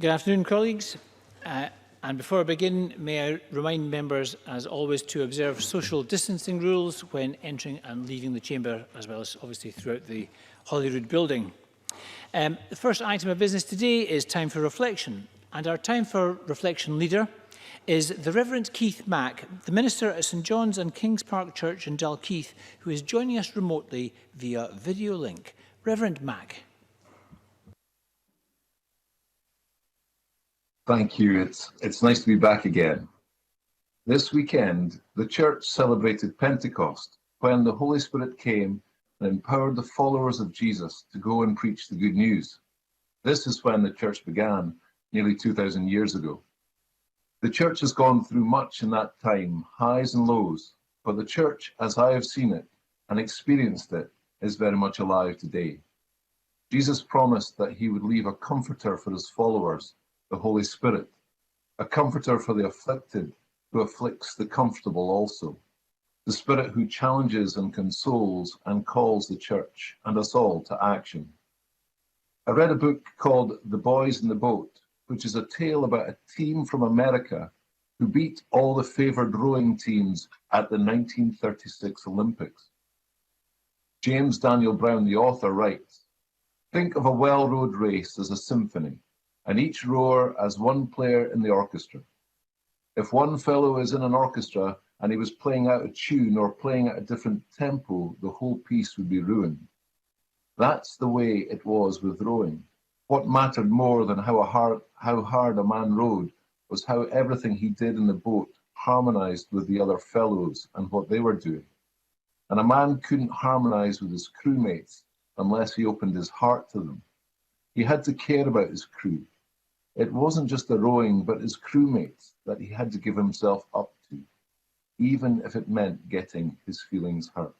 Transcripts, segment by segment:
Good afternoon, colleagues. And before I begin, may I remind members, as always, to observe social distancing rules when entering and leaving the chamber, as well as obviously throughout the Holyrood building. The first item of business today is time for reflection. And our time for reflection leader is the Reverend Keith Mack, the Minister at St John's and Kings Park Church in Dalkeith, who is joining us remotely via video link. Reverend Mack. Thank you. It's nice to be back again. This weekend, the church celebrated Pentecost, when the Holy Spirit came and empowered the followers of Jesus to go and preach the good news. This is when the church began, nearly 2,000 years ago. The church has gone through much in that time, highs and lows, but the church, as I have seen it and experienced it, is very much alive today. Jesus promised that he would leave a comforter for his followers, the Holy Spirit, a comforter for the afflicted, who afflicts the comfortable also, the Spirit who challenges and consoles and calls the church and us all to action. I read a book called The Boys in the Boat, which is a tale about a team from America who beat all the favoured rowing teams at the 1936 Olympics. James Daniel Brown, the author, writes, "Think of a well-rowed race as a symphony, and each rower as one player in the orchestra. If one fellow is in an orchestra and he was playing out a tune or playing at a different tempo, the whole piece would be ruined. That's the way it was with rowing. What mattered more than how hard a man rowed was how everything he did in the boat harmonized with the other fellows and what they were doing. And a man couldn't harmonize with his crewmates unless he opened his heart to them. He had to care about his crew. It wasn't just the rowing, but his crewmates that he had to give himself up to, even if it meant getting his feelings hurt."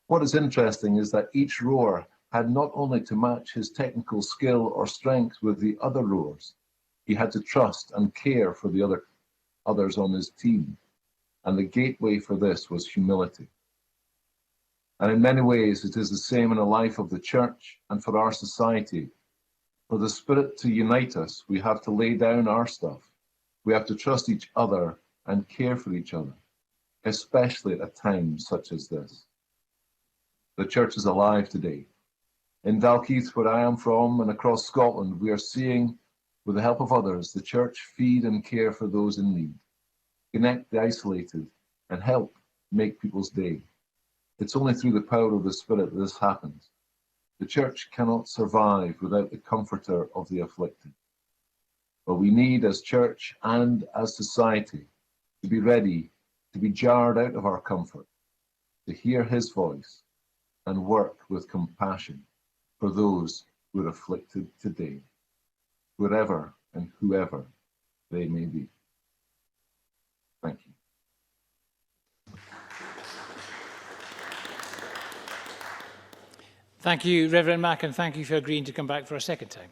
What is interesting is that each rower had not only to match his technical skill or strength with the other rowers, he had to trust and care for the others on his team. And the gateway for this was humility. And in many ways, it is the same in the life of the church and for our society. For the Spirit to unite us, we have to lay down our stuff. We have to trust each other and care for each other, especially at a time such as this. The church is alive today. In Dalkeith, where I am from, and across Scotland, we are seeing, with the help of others, the church feed and care for those in need, connect the isolated, and help make people's day. It's only through the power of the Spirit that this happens. The church cannot survive without the comforter of the afflicted. But we need, as church and as society, to be ready to be jarred out of our comfort, to hear his voice and work with compassion for those who are afflicted today, wherever and whoever they may be. Thank you. Thank you, Reverend Mack, and thank you for agreeing to come back for a second time.